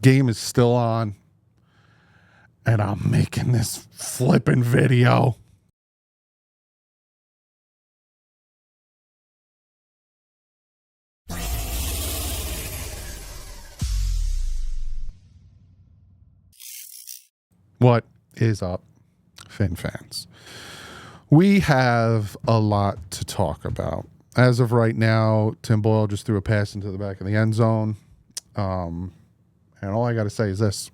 Game is still on. And I'm making this flipping video. What is up, Fin fans? We have a lot to talk about. As of right now, Tim Boyle just threw a pass into the back of the end zone. And all I got to say is this.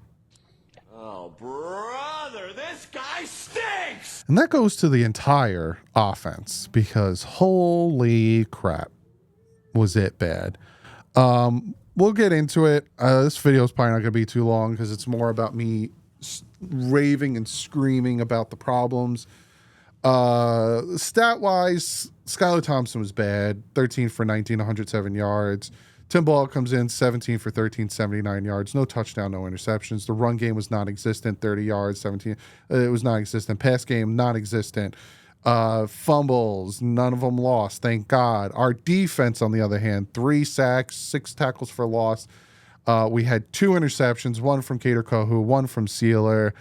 Oh, brother, this guy stinks! And that goes to the entire offense because holy crap, was it bad. We'll get into it. This video is probably not going to be too long because it's more about me raving and screaming about the problems. Stat-wise, Skylar Thompson was bad. 13 for 19, 107 yards. Tim Boyle comes in 17 for 13, 79 yards. No touchdown, no interceptions. The run game was non-existent, 30 yards, 17. It was non-existent. Pass game, non-existent. Fumbles, none of them lost, thank God. Our defense, on the other hand, 3 sacks, 6 tackles for loss. We had 2 interceptions, one from Kader Kohu, one from Sealer.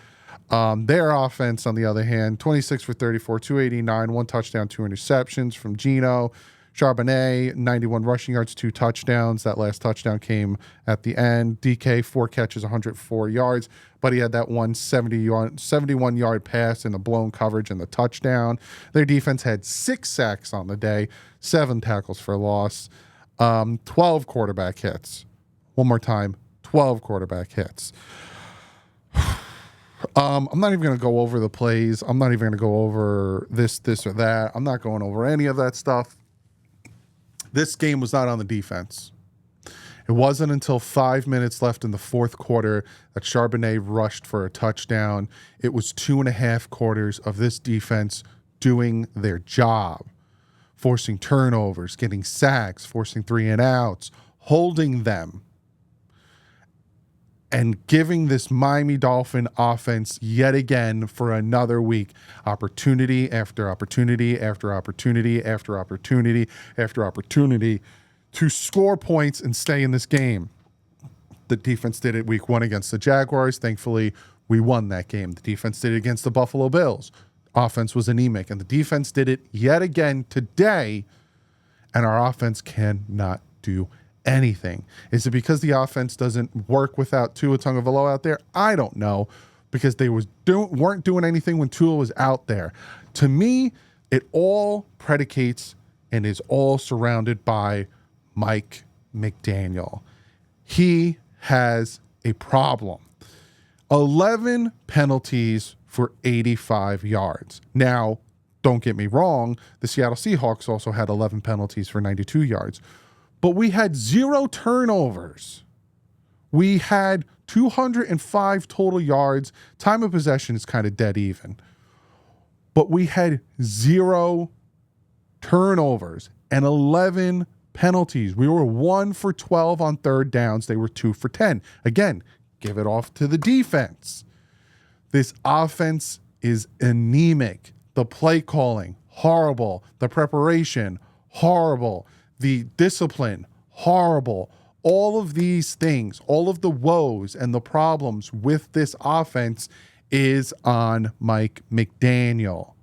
Their offense, on the other hand, 26 for 34, 289, 1 touchdown, 2 interceptions from Geno. Charbonnet, 91 rushing yards, 2 touchdowns. That last touchdown came at the end. DK, 4 catches, 104 yards, but he had that 71-yard pass in a blown coverage and the touchdown. Their defense had 6 sacks on the day, 7 tackles for loss, 12 quarterback hits. One more time, 12 quarterback hits. I'm not even going to go over the plays. I'm not even going to go over this or that. I'm not going over any of that stuff. This game was not on the defense. It wasn't until 5 minutes left in the fourth quarter that Charbonnet rushed for a touchdown. It was 2.5 quarters of this defense doing their job, forcing turnovers, getting sacks, forcing 3-and-outs, holding them, and giving this Miami Dolphin offense yet again for another week opportunity after opportunity after opportunity after opportunity after opportunity to score points and stay in this game. The defense did it week 1 against the Jaguars. Thankfully, we won that game. The defense did it against the Buffalo Bills. Offense was anemic, and the defense did it yet again today, and our offense cannot do anything. Is it because the offense doesn't work without Tua Tagovailoa out there? I don't know, because they weren't doing anything when Tua was out there. To me, it all predicates and is all surrounded by Mike McDaniel. He has a problem. 11 penalties for 85 yards. Now, don't get me wrong, the Seattle Seahawks also had 11 penalties for 92 yards. But we had 0 turnovers. We had 205 total yards. Time of possession is kind of dead even. But we had 0 turnovers and 11 penalties. We were 1 for 12 on third downs. They were 2 for 10. Again, give it off to the defense. This offense is anemic. The play calling, horrible. The preparation, horrible. The discipline, horrible. All of these things, all of the woes and the problems with this offense is on Mike McDaniel.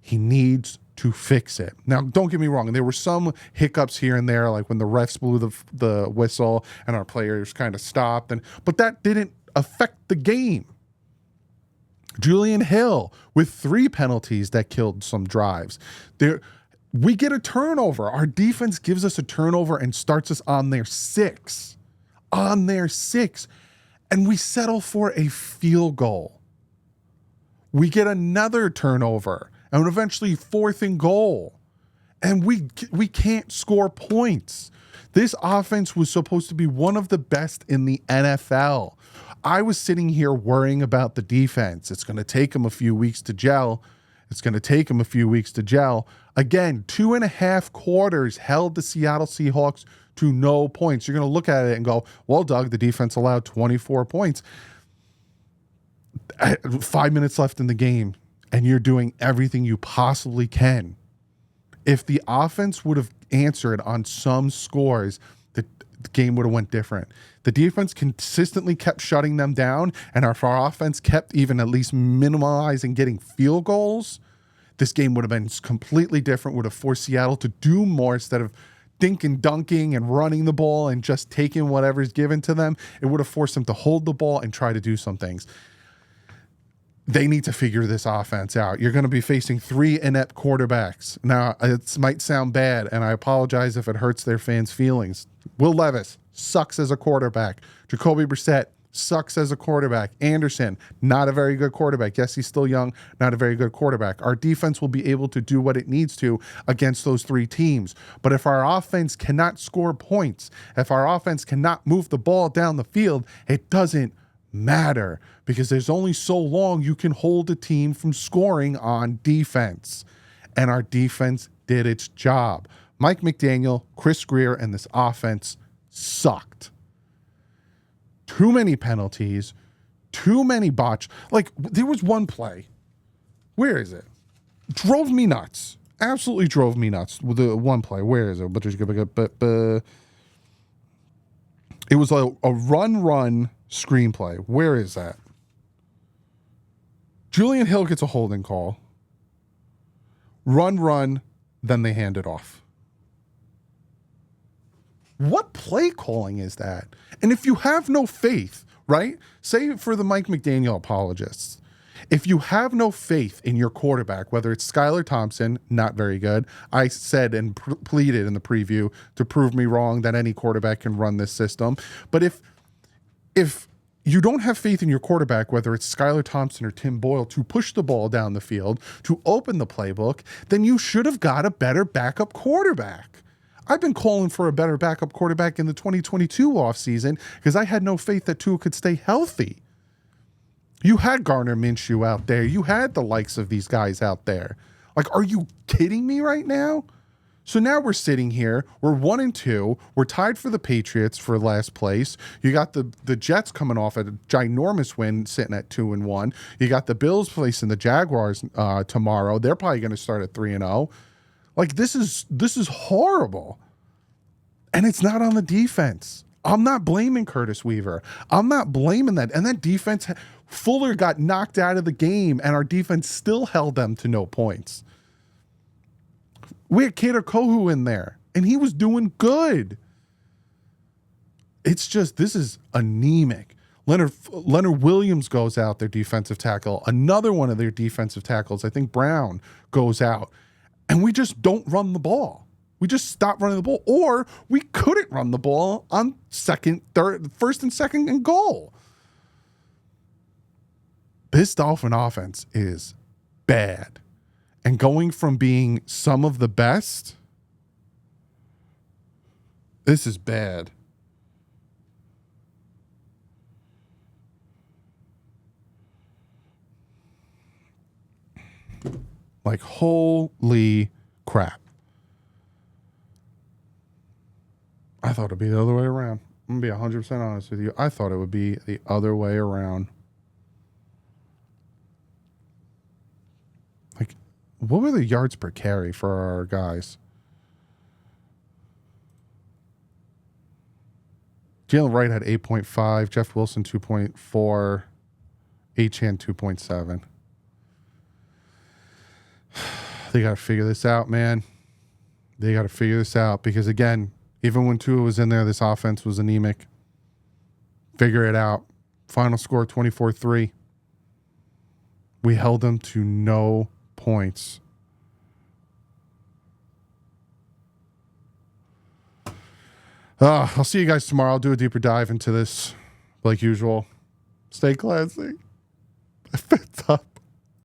He needs to fix it. Now, don't get me wrong. There were some hiccups here and there, like when the refs blew the whistle and our players kind of stopped, but that didn't affect the game. Julian Hill with 3 penalties that killed some drives. We get a turnover. Our defense gives us a turnover and starts us on their 6. On their 6. And we settle for a field goal. We get another turnover and eventually 4th and goal. And we can't score points. This offense was supposed to be one of the best in the NFL. I was sitting here worrying about the defense. It's going to take them a few weeks to gel. Again, 2.5 quarters held the Seattle Seahawks to no points. You're going to look at it and go, well, Doug, the defense allowed 24 points. 5 minutes left in the game, and you're doing everything you possibly can. If the offense would have answered on some scores, the game would have went different. The defense consistently kept shutting them down, and if our offense kept even at least minimizing getting field goals, this game would have been completely different, would have forced Seattle to do more instead of dunking and running the ball and just taking whatever's given to them. It would have forced them to hold the ball and try to do some things. They need to figure this offense out. You're going to be facing 3 inept quarterbacks. Now, it might sound bad, and I apologize if it hurts their fans' feelings. Will Levis sucks as a quarterback. Jacoby Brissett sucks as a quarterback. Anderson, not a very good quarterback. Yes, he's still young, not a very good quarterback. Our defense will be able to do what it needs to against those 3 teams. But if our offense cannot score points, if our offense cannot move the ball down the field, it doesn't matter, because there's only so long you can hold a team from scoring on defense. And our defense did its job. Mike McDaniel, Chris Greer, and this offense sucked. Too many penalties, too many botch. Like, there was one play. Where is it? Drove me nuts. Absolutely drove me nuts. With the one play. Where is it? It was a run screenplay. Where is that? Julian Hill gets a holding call. Run, then they hand it off. What play calling is that? And if you have no faith, right? Say for the Mike McDaniel apologists, if you have no faith in your quarterback, whether it's Skylar Thompson, not very good. I said and pleaded in the preview to prove me wrong that any quarterback can run this system. But if you don't have faith in your quarterback, whether it's Skylar Thompson or Tim Boyle, to push the ball down the field, to open the playbook, then you should have got a better backup quarterback. I've been calling for a better backup quarterback in the 2022 offseason because I had no faith that Tua could stay healthy. You had Gardner Minshew out there. You had the likes of these guys out there. Like, are you kidding me right now? So now we're sitting here. We're 1-2. We're tied for the Patriots for last place. You got the Jets coming off a ginormous win, sitting at 2-1. You got the Bills facing the Jaguars tomorrow. They're probably going to start at 3-0. Like, this is horrible. And it's not on the defense. I'm not blaming Curtis Weaver. I'm not blaming that. And that defense, Fuller got knocked out of the game, and our defense still held them to no points. We had Kader Kohu in there, and he was doing good. It's just, this is anemic. Leonard Williams goes out, their defensive tackle. Another one of their defensive tackles, I think Brown, goes out. And we just don't run the ball. We just stop running the ball. Or we couldn't run the ball on first and second and goal. This Dolphin offense is bad. And going from being some of the best, this is bad. Like, holy crap. I thought it'd be the other way around. I'm going to be 100% honest with you. I thought it would be the other way around. Like, what were the yards per carry for our guys? Jalen Wright had 8.5. Jeff Wilson, 2.4. Achane, 2.7. They got to figure this out, man. They got to figure this out because, again, even when Tua was in there, this offense was anemic. Figure it out. Final score, 24-3. We held them to no points. I'll see you guys tomorrow. I'll do a deeper dive into this like usual. Stay classy.